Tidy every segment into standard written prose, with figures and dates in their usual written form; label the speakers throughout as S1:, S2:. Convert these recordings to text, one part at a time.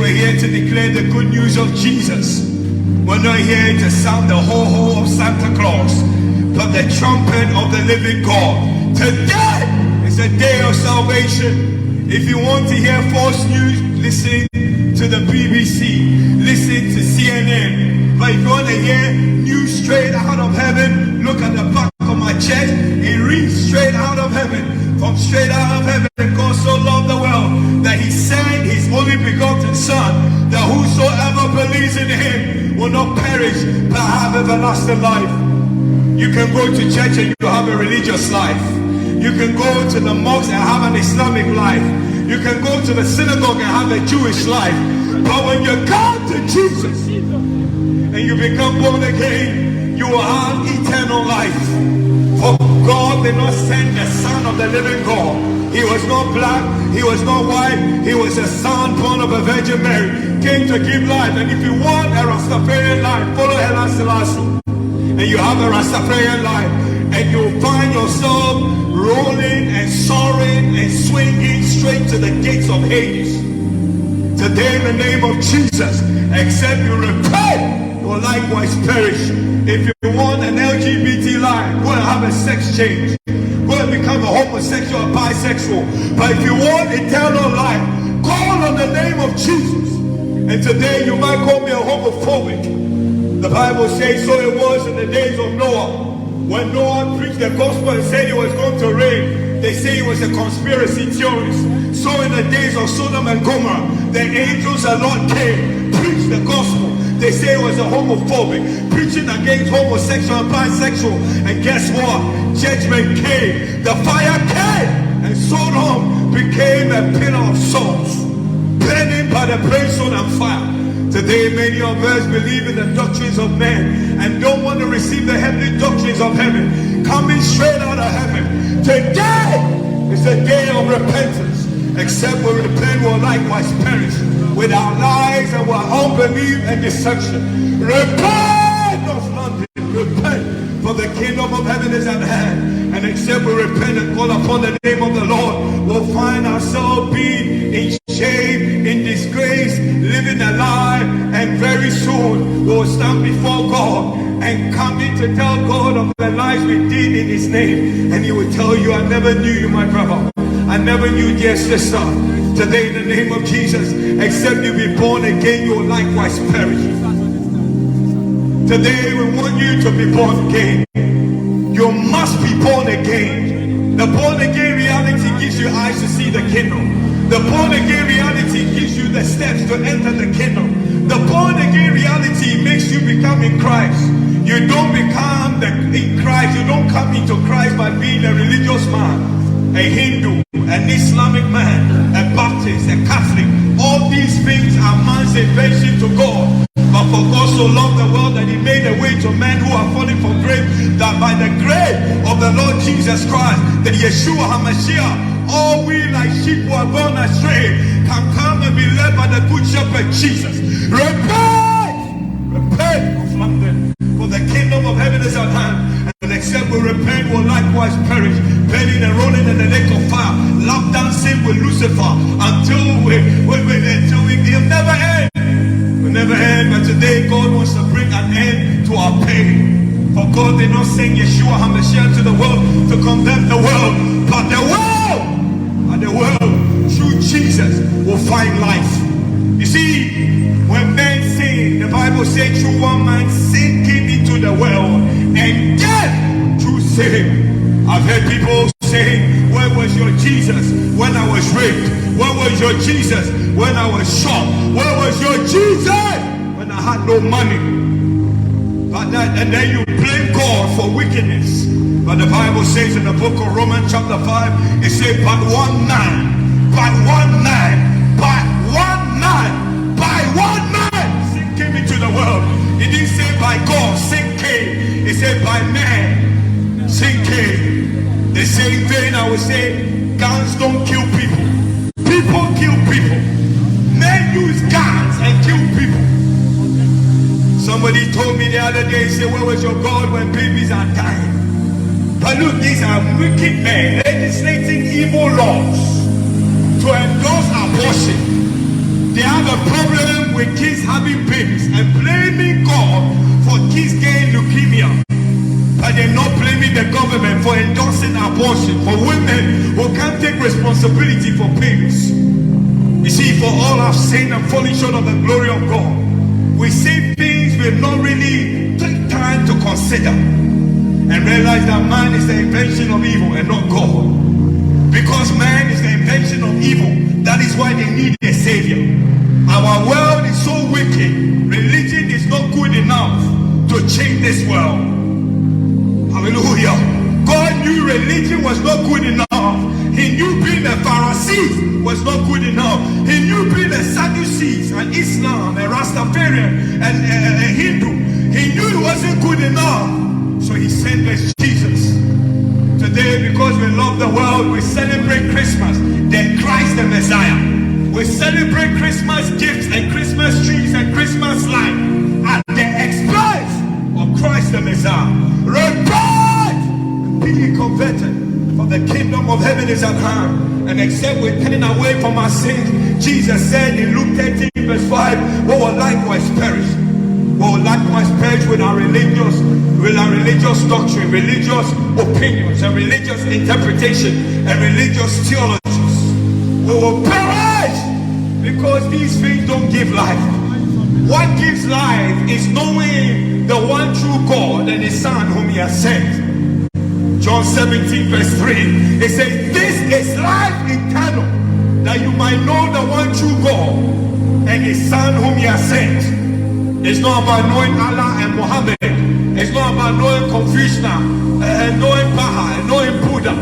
S1: we're here to declare the good news of Jesus. We're not here to sound the ho-ho of Santa Claus, but the trumpet of the living God. Today is a day of salvation. If you want to hear false news, listen to the BBC, listen to CNN. But if you want to hear news straight out of heaven, look at the back of my chest. It reads straight out of heaven. From straight out of heaven, God so loved the world that he sent his only begotten Son, that whosoever believes in him will not perish but have everlasting life. You can go to church and you have a religious life. You can go to the mosque and have an Islamic life. You can go to the synagogue and have a Jewish life. But when you come to Jesus and you become born again, you will have eternal life. For God did not send the Son of the living God. He was not black, he was not white, he was a son born of a Virgin Mary. Came to give life. And if you want a Rastafarian life, follow Haile Selassie. And you have a Rastafarian life. And you'll find yourself rolling and soaring and swinging straight to the gates of Hades. Today in the name of Jesus, except you repent, you will likewise perish. If you want an LGBT life, go and have a sex change. Go and become a homosexual or bisexual. But if you want eternal life, call on the name of Jesus. And today you might call me a homophobic. The Bible says so it was in the days of Noah. When Noah preached the gospel and said it was going to rain, they say it was a conspiracy theorist. So in the days of Sodom and Gomorrah, the angels of the Lord came, preached the gospel. They say it was a homophobic, preaching against homosexual and bisexual. And guess what? Judgment came. The fire came. And Sodom became a pillar of salt, burning by the brimstone and fire. Today many of us believe in the doctrines of men and don't want to receive the heavenly doctrines of heaven, coming straight out of heaven. Today is a day of repentance. Except we repent, will likewise perish with our lies and our unbelief and deception. Repent of London, repent, for the kingdom of heaven is at hand. And except we repent and call upon the name of the Lord, we'll find ourselves being in shame, in disgrace, living a lie, and very soon we'll stand before God and coming to tell God of the lies we did in his name. And he will tell you, I never knew you, my brother. I never knew, dear sister. Today in the name of Jesus, except you be born again, you will likewise perish. Today we want you to be born again. You must be born again. The born again reality gives you eyes to see the kingdom. The born again reality gives you the steps to enter the kingdom. The born again reality makes you become in Christ. You don't become in Christ. You don't come into Christ by being a religious man, a Hindu, an Islamic man, a Baptist, a Catholic. All these things are man's invention to God. But for God so loved the world that he made a way to men who are falling from grace, that by the grace of the Lord Jesus Christ, the Yeshua HaMashiach, all we like sheep who are gone astray can come and be led by the good shepherd Jesus. Repent! Repent of London, for the kingdom of heaven is at hand. And except we repent, will likewise perish, burning and rolling in the lake of fire, lap dancing with Lucifer until we never end. We'll never end. But today God wants to bring an end to our pain. For God did not send Yeshua HaMashiach to the world to condemn the world, but the world through Jesus will find life. You see, when men sin, the Bible says through one man sin came into the world, and death through sin. I've heard people saying, where was your Jesus when I was raped? Where was your Jesus when I was shot? Where was your Jesus when I had no money? And then you blame God for wickedness. But the Bible says in the book of Romans chapter 5, it says, but one man, sin came into the world. It didn't say by God, sin came. It said by man, sin came. The same thing I would say, guns don't kill people. People kill people. Men use guns and kill people. Somebody told me the other day, say, where was your God when babies are dying? But look, these are wicked men legislating evil laws to endorse abortion. They have a a problem with kids having babies and blaming God for kids getting leukemia. But they're not blaming the government for endorsing abortion, for women who can't take responsibility for babies. You see, for all have sinned and fallen short of the glory of God. We say things we've not really take time to consider and realize that man is the invention of evil and not God. Because man is the invention of evil, that is why they need a savior. Our world is so wicked. Religion is not good enough to change this world. Hallelujah. God knew religion was not good enough. He knew being a Pharisee was not good enough. He knew being a Sadducees and Islam and Rastafarian and a Hindu. He knew it wasn't good enough. So he sent us Jesus. Today, because we love the world, we celebrate Christmas, then Christ the Messiah. We celebrate Christmas gifts and Christmas trees and Christmas light at the expense of Christ the Messiah. Repent! Be ye converted, for the kingdom of heaven is at hand. And except we turn away from our sins, Jesus said in Luke 13 verse 5, we will likewise perish. We will likewise perish with our religious doctrine, religious opinions, and religious interpretation, and religious theologies. We will perish because these things don't give life. What gives life is knowing the one true God and His Son whom He has sent. John 17 verse 3, it says, this is life eternal, that you might know the one true God and His Son whom He has sent. It's not about knowing Allah and Muhammad. It's not about knowing Confucius and knowing Baha and knowing Buddha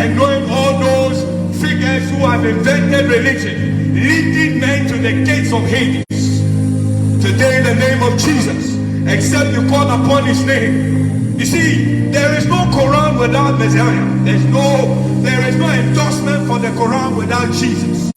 S1: and knowing all those figures who have invented religion, leading men to the gates of Hades. Today in the name of Jesus, except you call upon His name. You see, there is no Quran without Messiah. There is no endorsement for the Quran without Jesus.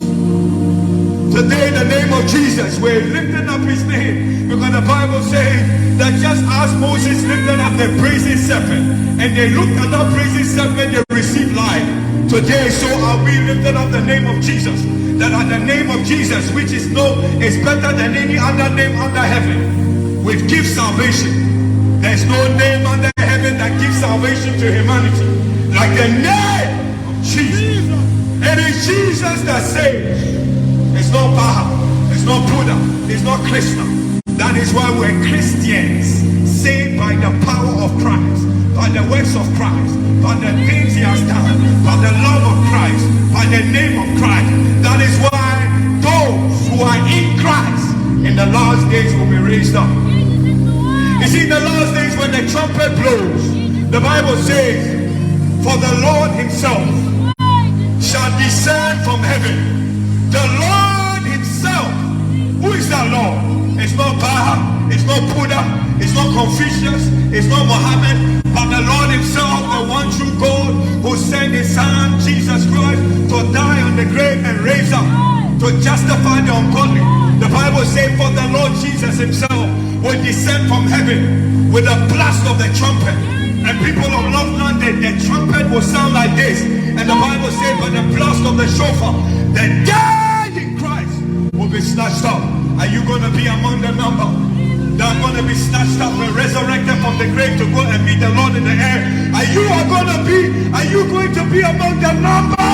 S1: Today in the name of Jesus, we're lifting up His name, because the Bible says that just as Moses lifted up the brazen serpent and they looked at that brazen serpent, they received life. Today, so are we lifting up the name of Jesus, that at the name of Jesus, which is better than any other name under heaven, which gives salvation. There's no name under heaven that gives salvation to humanity like the name of Jesus. It is Jesus that saves. It's not Baha, it's not Buddha, it's not Krishna. That is why we're Christians, saved by the power of Christ, by the works of Christ, by the things He has done, by the love of Christ, by the name of Christ. That is why those who are in Christ in the last days will be raised up. You see, in the last days when the trumpet blows, the Bible says, for the Lord Himself shall descend from heaven. The Lord Himself. Who is that Lord? It's not Baha, it's not Buddha, it's not Confucius, it's not Muhammad, but the Lord Himself, the one true God who sent His Son Jesus Christ to die on the grave and raise up to justify the ungodly. The Bible says, for the Lord Jesus Himself will descend from heaven with a blast of the trumpet. And people of Love London, the trumpet will sound like this. And the Bible says, by the blast of the shofar, the dead in Christ will be snatched up. Are you going to be among the number that are going to be snatched up and resurrected from the grave to go and meet the Lord in the air? Are you going to be among the number?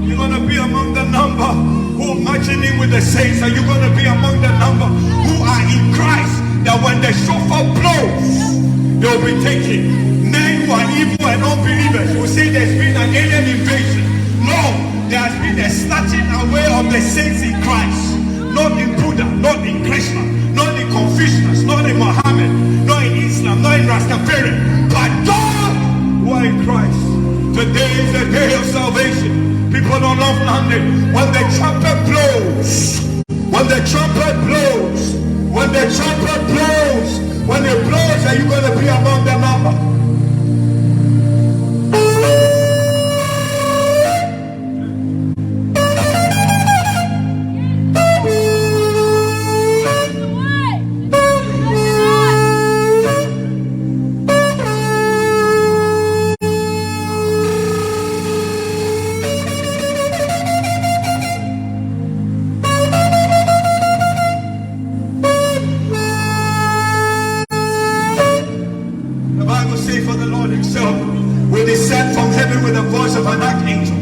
S1: You're going to be among the number who are marching in with the saints. Are you going to be among the number who are in Christ, that when the shofar blows, they'll be taken? Men who are evil and unbelievers will say there's been an alien invasion. No, there has been a snatching away of the saints in Christ. Not in Buddha, not in Krishna, not in Confucius, not in Muhammad, not in Islam, not in Rastafari, but those who are in Christ. Today is the day of salvation. People don't love London. When the trumpet blows, when the trumpet blows, when the trumpet blows, when it blows, are you going to be among the number? archangel,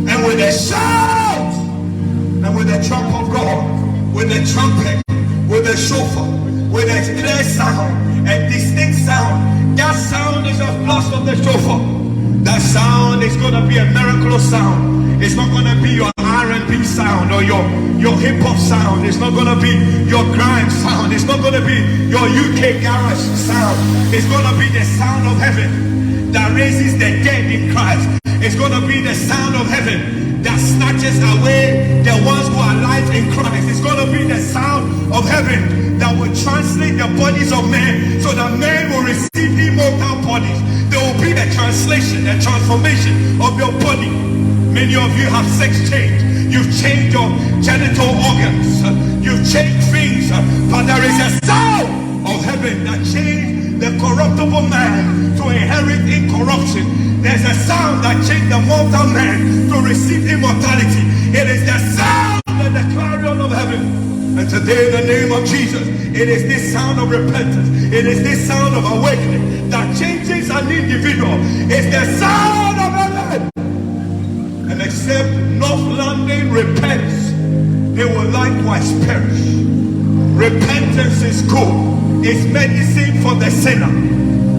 S1: and with a shout, and with the trump of God, with the trumpet, with the shofar, with a clear sound, a distinct sound. That sound is a blast of the shofar. That sound is going to be a miraculous sound. It's not going to be your R&B sound or your hip-hop sound. It's not going to be your grime sound. It's not going to be your UK garage sound. It's going to be the sound of heaven that raises the dead in Christ. It's going to be the sound of heaven that snatches away the ones who are alive in Christ. It's going to be the sound of heaven that will translate the bodies of men so that men will receive immortal bodies. There will be the translation, the transformation of your body. Many of you have sex change. You've changed your genital organs. You've changed things. But there is a sound of heaven that changed the corruptible man to inherit incorruption. There's a sound that changed the mortal man to receive immortality. It is the sound and the clarion of heaven. And today, in the name of Jesus, it is this sound of repentance. It is this sound of awakening that changes an individual. It's the sound of heaven. And except North London repents, they will likewise perish. Repentance is good. It's medicine for the sinner.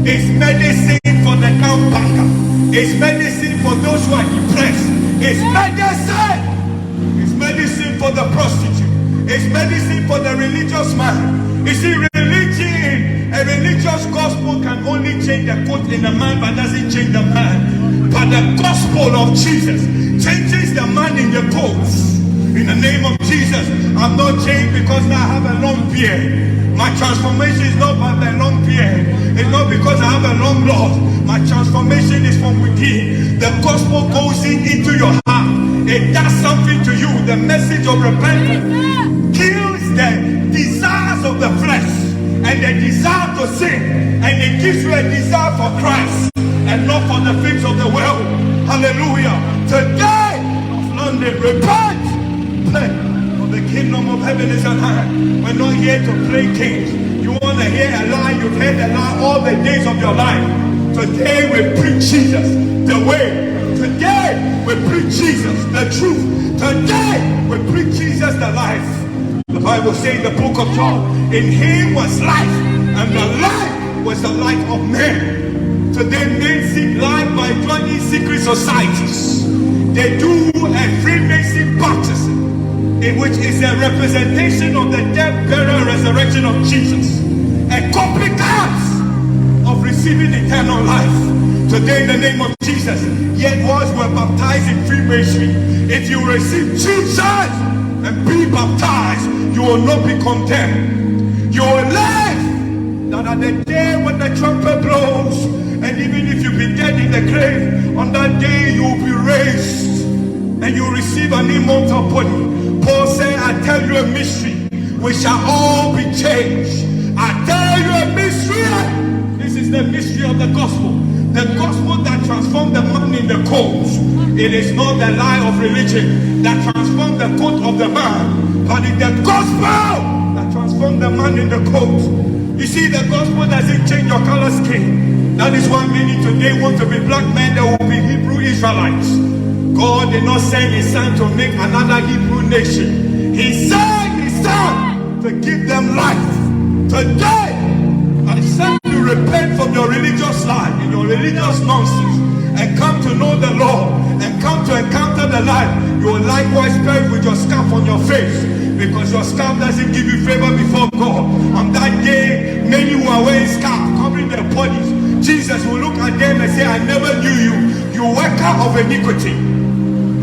S1: It's medicine for the gangbanger. It's medicine for those who are depressed. It's medicine. It's medicine for the prostitute. It's medicine for the religious man. You see, religion, a religious gospel can only change the coat in a man, but doesn't change the man. But the gospel of Jesus changes the man in the coats. In the name of Jesus, I'm not changed because now I have a long beard. My transformation is not by my long beard. It's not because I have a long loss. My transformation is from within. The gospel goes into your heart. It does something to you. The message of repentance kills the desires of the flesh and the desire to sin, and it gives you a desire for Christ and not for the things of the world. Hallelujah. Today, London, repent. Pray, for the kingdom of heaven is at hand. We're not here to play games. You want to hear a lie, you've heard a lie all the days of your life. Today we preach Jesus, the way. Today we preach Jesus, the truth. Today we preach Jesus, the life. The Bible says in the book of John, in him was life, and the life was the light of men. Today men seek life by joining secret societies. They do a Freemason baptism, in which is a representation of the death, burial, and resurrection of Jesus. A copycat of receiving eternal life. Today in the name of Jesus, yet once we're baptized in Freemasonry, if you receive Jesus and be baptized, you will not be condemned. You will live. That at the day when the trumpet blows, and even if you be dead in the grave, on that day you will be raised and you will receive an immortal body. Paul said, I tell you a mystery, we shall all be changed. I tell you a mystery. This is the mystery of the gospel. The gospel that transformed the man in the coat. It is not the lie of religion that transformed the coat of the man, but it's the gospel that transformed the man in the coat. You see, the gospel doesn't change your color skin. That is why many today want to be black men. They will be Hebrew Israelites. God did not send his son to make another Hebrew nation. He sent his son to give them life. Today, I send you to repent from your religious life and your religious nonsense and come to know the Lord and come to encounter the light. You will likewise perish with your scarf on your face, because your scarf doesn't give you favor before God. On that day, many who are wearing scarves covering their bodies, Jesus will look at them and say, I never knew you, you worker of iniquity.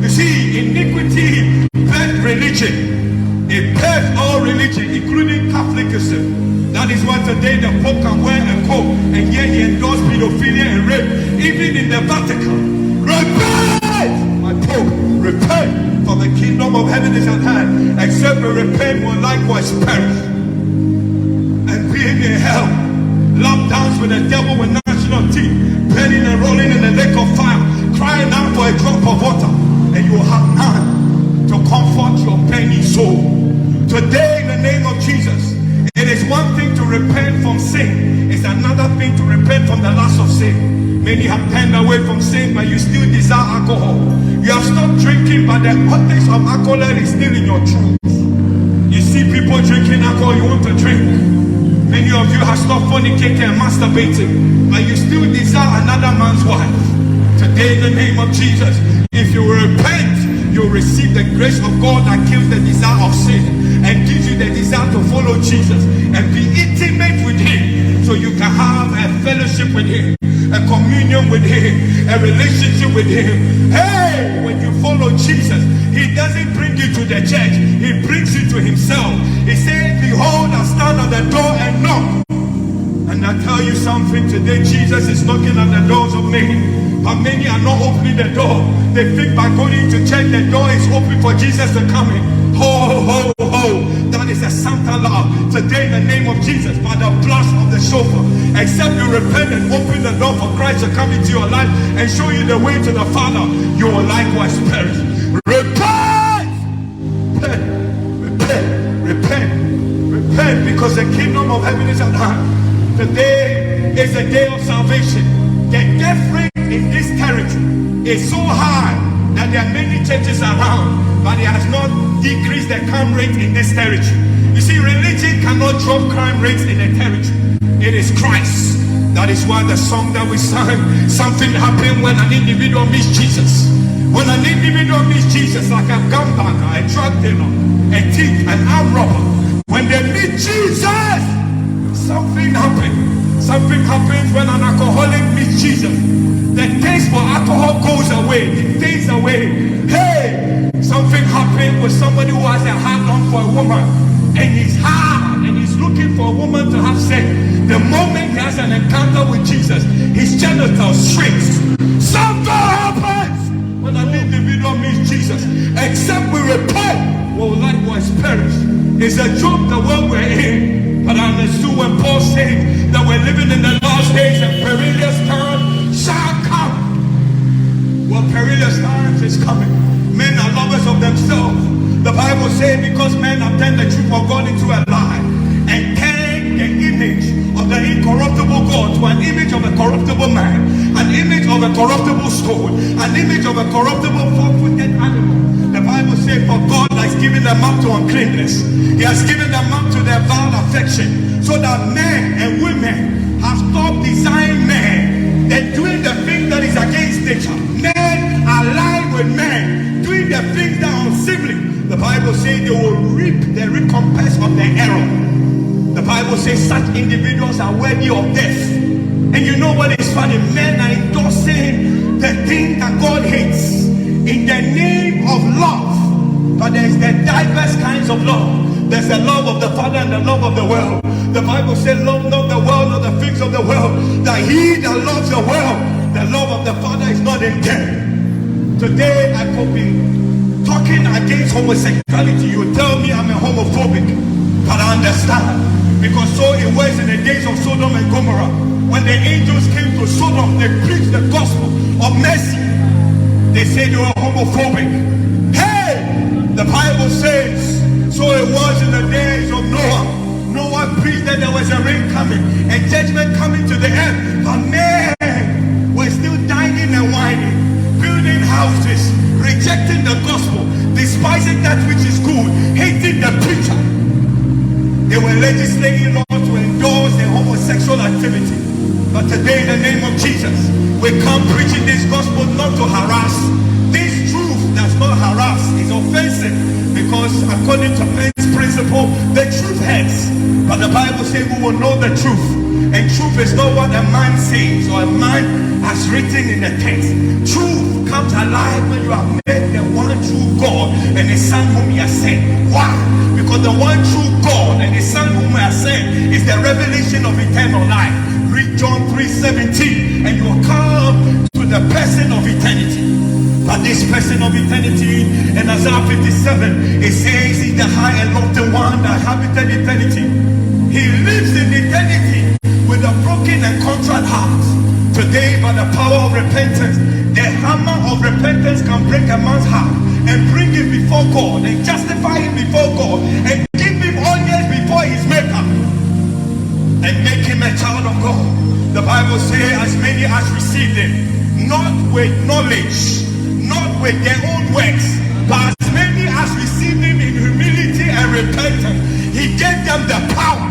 S1: You see, iniquity birthed religion. It birthed all religion, including Catholicism. That is why today the Pope can wear a coat and yet he endorsed pedophilia and rape, even in the Vatican. Repent, my Pope, repent, for the kingdom of heaven is at hand. Except we repent, will likewise perish and be in hell. Love dance with the devil with national teeth, burning and rolling in the lake of fire, crying out for a drop of water, and you will have none to comfort your penny soul. Today, in the name of Jesus, it is one thing to repent from sin. It's another thing to repent from the lust of sin. Many have turned away from sin, but you still desire alcohol. You have stopped drinking, but the taste of alcohol is still in your throat. You see people drinking alcohol, you want to drink. Many of you have stopped fornicating and masturbating, but you still desire another man's wife. Today, in the name of Jesus, if you repent, you'll receive the grace of God that kills the desire of sin and gives you the desire to follow Jesus and be intimate with Him, so you can have a fellowship with Him, a communion with Him, a relationship with Him. Hey, when you follow Jesus, He doesn't bring you to the church, He brings you to Himself. He said, behold, I stand at the door and knock. And I tell you something today, Jesus is knocking at the doors of many, but many are not opening the door. They think by going to church, the door is open for Jesus to come in. Ho, ho, ho. That is a Santa law. Today, in the name of Jesus, by the blast of the Shofar, except you repent and open the door for Christ to come into your life and show you the way to the Father, you will likewise perish. Repent! Repent! Repent! Repent, because the kingdom of heaven is at hand. Today is a day of salvation. The death rate in this territory is so high that there are many churches around, but it has not decreased the crime rate in this territory. You see, religion cannot drop crime rates in a territory. It is Christ. That is why the song that we sang, something happened when an individual meets Jesus. When an individual meets Jesus, like a gambler, a drug dealer, a thief, an armed robber, when they meet Jesus, something happens. Something happens when an alcoholic meets Jesus. The taste for alcohol goes away. It fades away. Hey, something happened with somebody who has a heart on for a woman, and he's hard, and he's looking for a woman to have sex. The moment he has an encounter with Jesus, his genitals shrinks. Something happens when an individual meets Jesus. Except we repent, will likewise perish. It's a joke the world we're in. But I understood when Paul said that we're living in the last days and perilous times shall come. Well, perilous times is coming. Men are lovers of themselves. The Bible says because men have turned the truth of God into a lie and turned the image of the incorruptible God to an image of a corruptible man, an image of a corruptible stone, an image of a corruptible four-footed animal. The Bible says, for God has given them up to uncleanness. He has given them up to their vile affection, so that men and women have stopped desiring men and doing the thing that is against nature. Men are lying with men, doing the things that are unseemly. The Bible says they will reap the recompense of their error. The Bible says such individuals are worthy of death. And you know what is funny? Men are endorsing the thing that God hates in the name of love. But there is the diverse kinds of love. There's the love of the Father and the love of the world. The Bible says, love not the world, nor the things of the world. That he that loves the world, the love of the Father is not in them. Today I could be talking against homosexuality. You tell me I'm a homophobic, but I understand, because so it was in the days of Sodom and Gomorrah. When the angels came to Sodom, they preached the gospel of mercy. They said they were homophobic. Hey, the Bible says, so it was in the days of Noah. Noah preached that there was a rain coming, a judgment coming to the earth. But men were still dining and whining, building houses, rejecting the gospel, despising that which is good, hating the preacher. They were legislating laws to endorse the homosexual activity. But today, in the name of Jesus, we come preaching this gospel not to harass. This truth does not harass. It's offensive, because according to men's principle, the truth hurts. But the Bible says we will know the truth. And truth is not what a man says or a man has written in the text. Truth comes alive when you have met the one true God and His Son whom He has sent. Why? Because the one true God and His Son whom He has sent is the revelation of eternal life. Read John 3:17 and you will come to the person of eternity. But this person of eternity, in Isaiah 57, it says He's the high and lofty one that habited eternity. He lives in eternity with a broken and contrite heart. Today, by the power of repentance, the hammer of repentance can break a man's heart and bring him before God and justify him before God and give him audience before his maker and make him a child of God. The Bible Bible says, as many as received him, not with knowledge, not with their own works, but as many as received him in humility and repentance, he gave them the power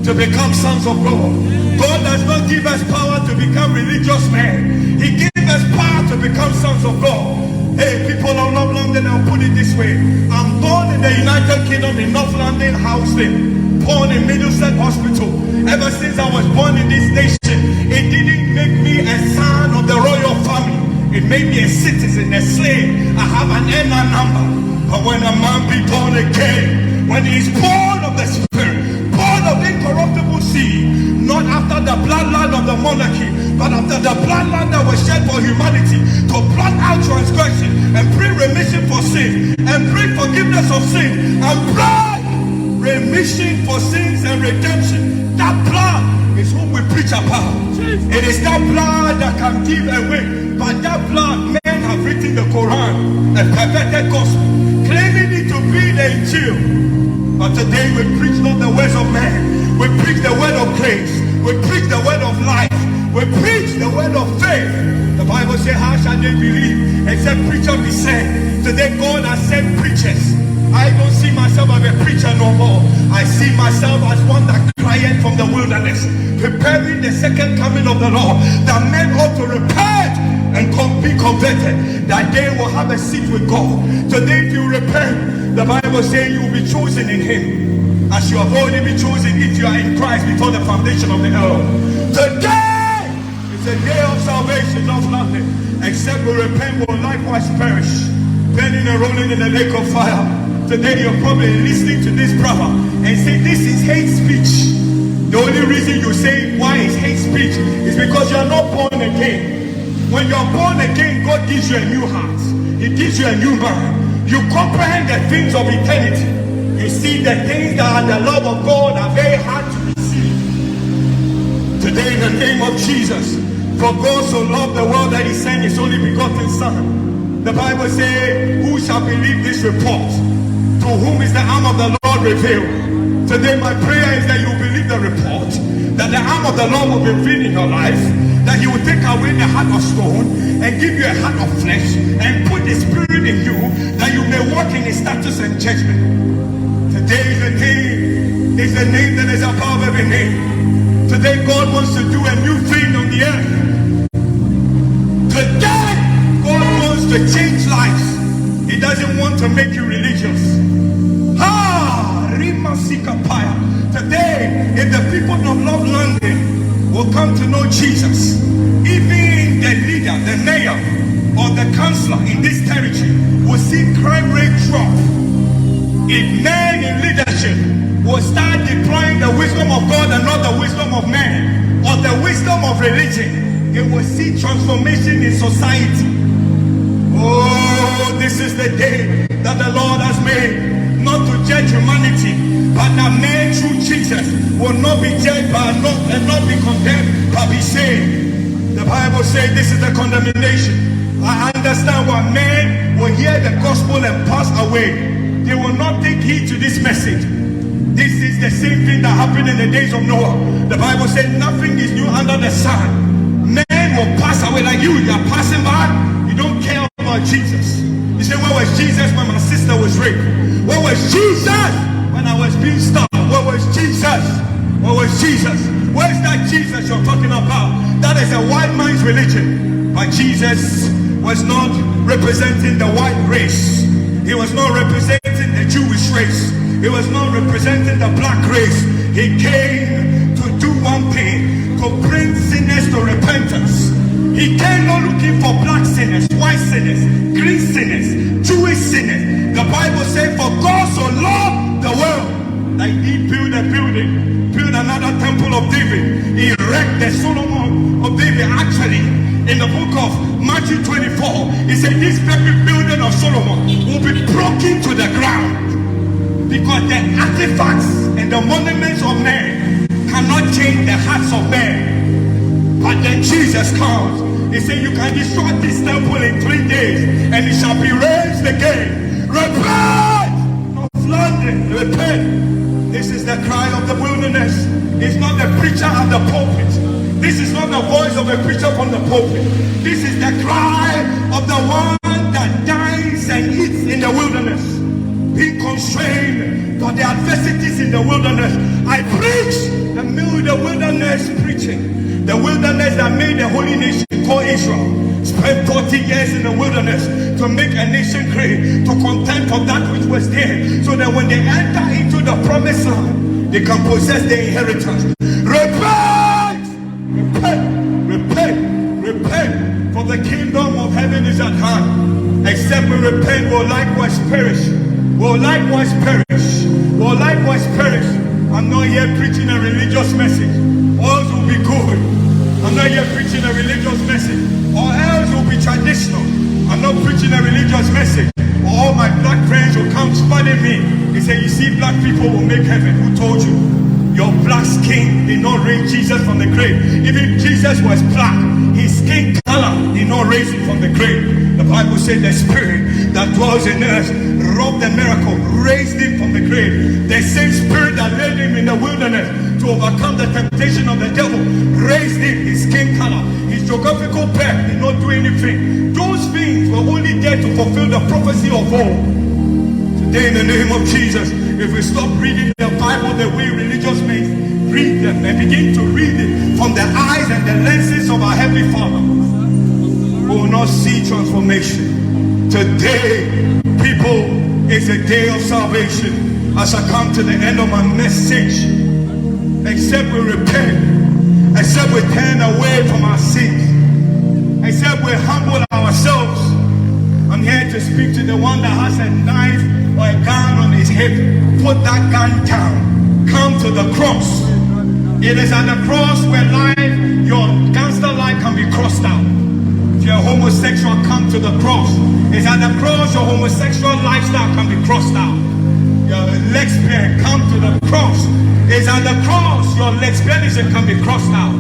S1: to become sons of God. God does not give us power to become religious men. He gave us power to become sons of God. Hey, people of North London, I'll put it this way. I'm born in the United Kingdom in North London, Housing, born in Middlesex Hospital. Ever since I was born in this nation, it didn't make me a son of the royal family. It made me a citizen, a slave. I have an NR number. But when a man be born again, when he is born of the Spirit, born of incorruptible seed, not after the bloodline of the monarchy, but after the bloodline that was shed for humanity, to blot out transgression and bring remission for sin, and bring forgiveness of sin, and bring remission for sins and redemption. That blood is who we preach about. It is that blood that can give away. But that blood, men have written the Quran, a perverted gospel, claiming it to be the Injil. But today we preach not the words of man. We preach the word of grace. We preach the word of life. We preach the word of faith. The Bible says, how shall they believe except preacher be sent? Today God has sent preachers. I don't see myself as a preacher no more. I see myself as one that cried from the wilderness, preparing the second coming of the Lord, that men ought to repent and be converted, that they will have a seat with God. Today if you repent, the Bible says you will be chosen in him, as you have already been chosen if you are in Christ before the foundation of the earth. Today is a day of salvation, not nothing. Except we repent, will likewise perish, burning and rolling in the lake of fire. Today you're probably listening to this brother and say this is hate speech. The only reason you say why is hate speech is because you are not born again. When you are born again, God gives you a new heart. He gives you a new mind. You comprehend the things of eternity. You see the things that are the love of God are very hard to receive. Today in the name of Jesus, for God so loved the world that he sent his only begotten Son. The Bible says, who shall believe this report? To whom is the arm of the Lord revealed? Today my prayer is that you believe the report, that the arm of the Lord will be revealed in your life, that he will take away the heart of stone and give you a heart of flesh and put the Spirit in you, that you may walk in his status and judgment. Today is the name that is above every name. Today God wants to do a new thing on the earth. Today God wants to change lives. He doesn't want to make you religious. Today, if the people of North London will come to know Jesus, even the leader, the mayor, or the councillor in this territory will see crime rate drop. If men in leadership will start deploying the wisdom of God and not the wisdom of man, or the wisdom of religion, they will see transformation in society. Oh, this is the day that the Lord has made, not to judge humanity, but that man through Jesus will not be judged and not be condemned, but be saved. The Bible says this is the condemnation. I understand why men will hear the gospel and pass away. They will not take heed to this message. This is the same thing that happened in the days of Noah. The Bible said nothing is new under the sun. Men will pass away like you are passing by. You don't care about Jesus. You say, where was Jesus when my sister was raped? Where was Jesus when I was being stopped? Where was Jesus? Where was Jesus? Where's that Jesus you're talking about? That is a white man's religion. But Jesus was not representing the white race. He was not representing the Jewish race. He was not representing the black race. He came to do one thing, to bring sinners to repentance. He came not looking for black sinners, white sinners, green sinners, Jewish sinners. The Bible says, for God so loved the world that he did build a building, build another temple of David. He erected the Solomon of David. Actually, in the book of Matthew 24, he said this very building of Solomon will be broken to the ground, because the artifacts and the monuments of men cannot change the hearts of men. But then Jesus comes. He said you can destroy this temple in 3 days and it shall be raised again. Repent of London, repent. This is the cry of the wilderness. It's not the preacher at the pulpit. This is not the voice of a preacher from the pulpit. This is the cry of the one that dies and eats in the wilderness, being constrained by the adversities in the wilderness. I preach the wilderness preaching. The wilderness that made the holy nation called Israel spent 40 years in the wilderness to make a nation great, to contend for that which was there, so that when they enter into the promised land, they can possess their inheritance. Repent! Repent! Repent! Repent! For the kingdom of heaven is at hand. Except we repent, will likewise perish. Will likewise perish. Will likewise perish. I'm not here preaching a religious message, or else will be good. I'm not here preaching a religious message, or else will be traditional. I'm not preaching a religious message, or all my black friends will come spotting me. They say, you see, black people will make heaven. Who told you? Your black skin did not raise Jesus from the grave. Even Jesus was black. His skin color did not raise him from the grave. The Bible said the spirit that dwells in us wrought the miracle, raised him from the grave. The same spirit that led him in the wilderness to overcome the temptation of the devil raised him. His skin color, his geographical birth did not do anything. Those things were only there to fulfill the prophecy of old. Today, in the name of Jesus, if we stop reading the Bible the way religious men read them and begin to read it from the eyes and the lenses of our Heavenly Father, we will not see transformation. Today, people, is a day of salvation. As I come to the end of my message, except we repent, except we turn away from our sins, except we humble ourselves. I'm here to speak to the one that has a knife or a gun on his hip. Put that gun down. Come to the cross. It is at the cross where life, your gangster life, can be crossed out. If you're homosexual, come to the cross. It's at the cross your homosexual lifestyle can be crossed out. You're a lesbian, come to the cross. It's at the cross your lesbianism can be crossed out.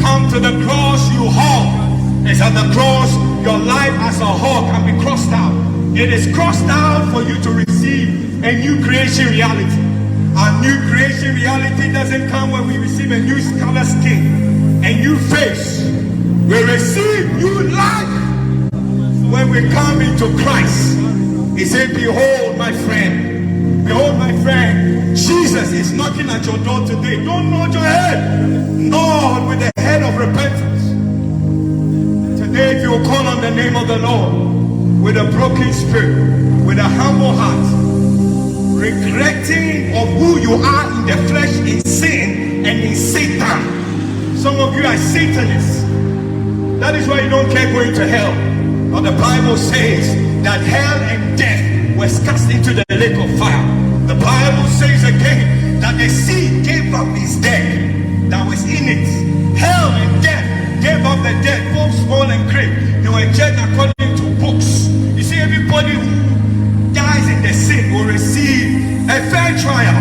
S1: Come to the cross, you whore. It's at the cross your life as a whore can be crossed out. It is crossed out for you to receive a new creation reality. Our new creation reality doesn't come when we receive a new color skin, a new face. We receive new life when we come into Christ. He said, behold my friend, Jesus is knocking at your door today. Don't nod your head. Nod with the head of repentance. Today, if you will call on the name of the Lord with a broken spirit, with a humble heart, regretting of who you are in the flesh, in sin and in Satan. Some of you are Satanists. That is why you don't care going to hell. But the Bible says that hell and death was cast into the lake of fire. The Bible says again that the sea gave up its dead that was in it. Hell and death gave up the dead, both small and great. They were judged according to books. You see, everybody who dies in the sin will receive a fair trial.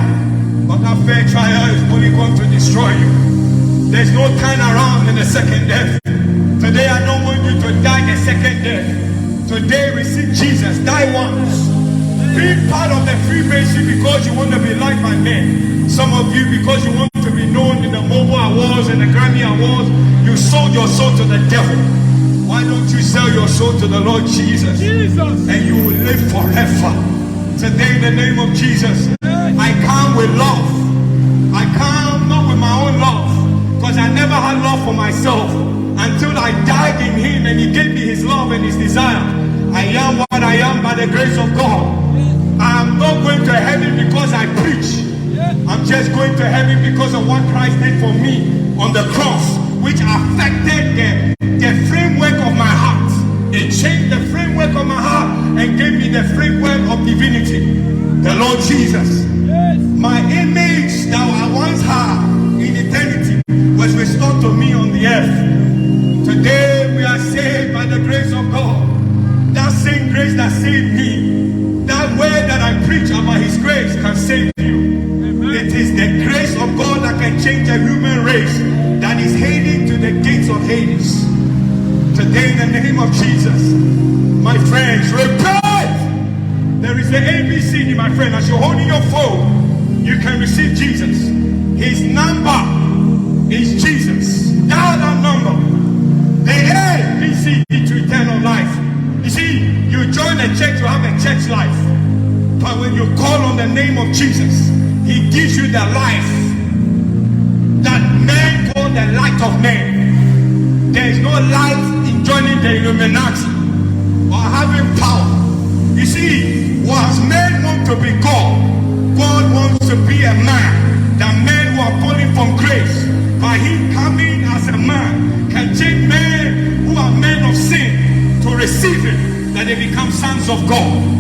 S1: But that fair trial is only going to destroy you. There's no turn around in the second death. Today I don't want you to die the second death. Today receive Jesus, die once. Be part of the Freemason because you want to be liked by men. Some of you, because you want to be known in the Mobile Awards and the Grammy Awards, you sold your soul to the devil. Why don't you sell your soul to the Lord Jesus? And you will live forever. Today in the name of Jesus, I come with love. I come not with my own love, because I never had love for myself until I died in him and he gave me his love and his desire. I am what I am by the grace of God. I am not going to heaven because I preach. I'm just going to heaven because of what Christ did for me on the cross, which affected the framework of my heart. It changed the framework of my heart and gave me the framework of divinity. The Lord Jesus. My image that I once had in eternity was restored to me on the earth. Today we are saved by the grace of God. That same grace that saved me, that word that I preach about his grace can save you. Amen. It is the grace of God that can change a human race that is heading to the gates of Hades. Today in the name of Jesus, my friends, repent! There is the ABC, my friend. As you're holding your phone, you can receive Jesus. His number is Jesus. That name of Jesus, he gives you the life that men call the light of men. There is no light in joining the Illuminati or having power. You see, whilst men want to be God wants to be a man. The men who are calling from grace, by him coming as a man, can take men who are men of sin to receive him, that they become sons of God.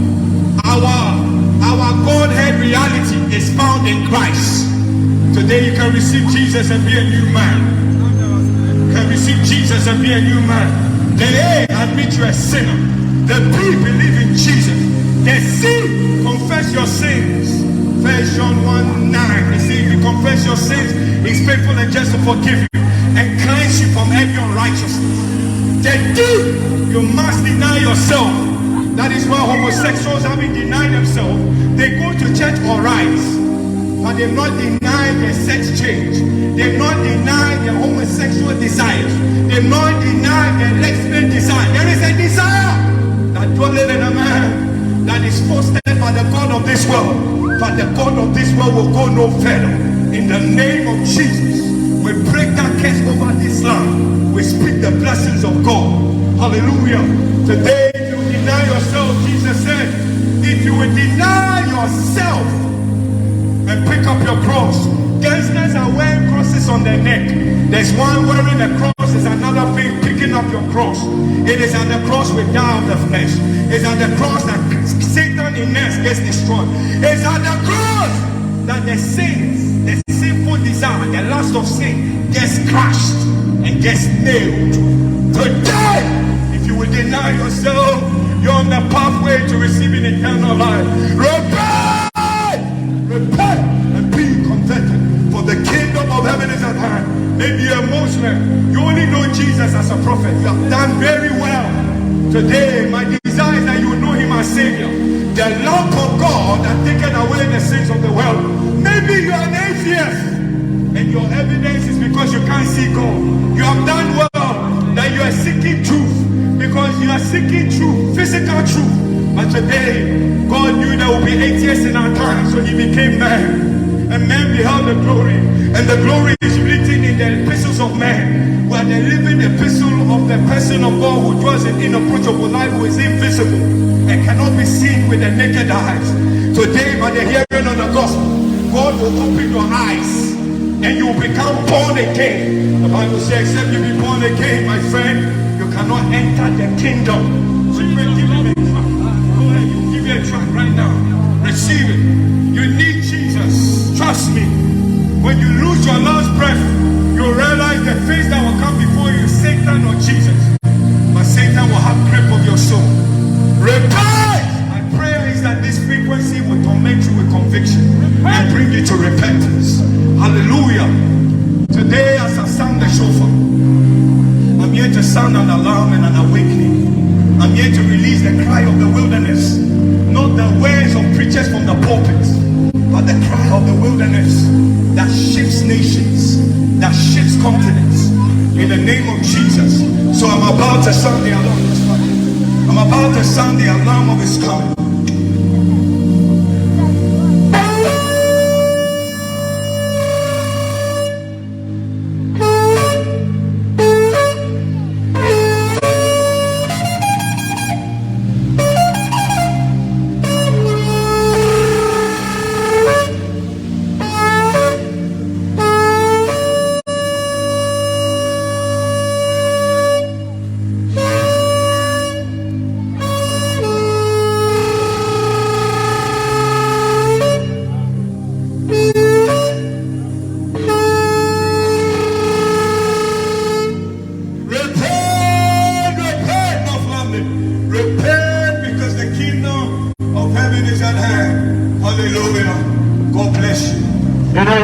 S1: Our Godhead reality is found in Christ. Today you can receive Jesus and be a new man. You can receive Jesus and be a new man. The A, admit you're a sinner. The B, believe in Jesus. The C, confess your sins. 1 John 1:9. He says, if you confess your sins, he's faithful and just to forgive you and cleanse you from every unrighteousness. The D, you must deny yourself. That is why homosexuals, having denied themselves, they go to church all right, but they've not denied their sex change. They've not denied their homosexual desires. They've not denied their lesbian desire. There is a desire that dwelleth in a man that is fostered by the God of this world. But the God of this world will go no further. In the name of Jesus, we break that curse over this land. We speak the blessings of God. Hallelujah. Today, if you deny yourself, Jesus said, if you will deny yourself and pick up your cross. Gangsters are wearing crosses on their neck. There's one wearing a cross, there's another thing picking up your cross. It is at the cross we die of the flesh. It's at the cross that Satan in us gets destroyed. It's at the cross that the sins, the sinful desire, the lust of sin gets crushed and gets nailed. Today, if you will deny yourself, you're on the pathway to receiving eternal life. Repent and be converted, for the kingdom of heaven is at hand. Maybe you're a Muslim, you only know Jesus as a prophet. You have done very well. Today, my desire is that you will know him as Savior. The love of God that taken away the sins of the world. Maybe you are an atheist, and your evidence is because you can't see God. You have done well, that you are seeking truth, because you are seeking truth, physical truth. But today, God knew there would be atheists in our time, so he became man. And man beheld the glory. And the glory is written in the epistles of men. We are the living epistle of the person of God who dwells in inapproachable light, who is invisible and cannot be seen with the naked eyes. Today, by the hearing of the gospel, God will open your eyes and you will become born again. The Bible says, except you be born again, my friend, you cannot enter the kingdom. So you will give him a track. Go ahead, you give you a track right now. Receive it. You need Jesus. Trust me. When you lose your last breath, you'll realize the face that will come before you is Satan or Jesus. But Satan will have grip of your soul. Repent! My prayer is that this frequency will torment you with conviction and bring you to repentance. Hallelujah. Today, as I sound the shofar, I'm here to sound an alarm and an awakening. I'm here to release the cry of the wilderness. Not the words of preachers from the pulpit, but the cry of the wilderness that shifts nations, that shifts continents. In the name of Jesus. So I'm about to sound the alarm. I'm about to sound the alarm of his coming.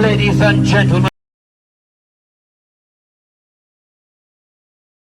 S2: Ladies and gentlemen.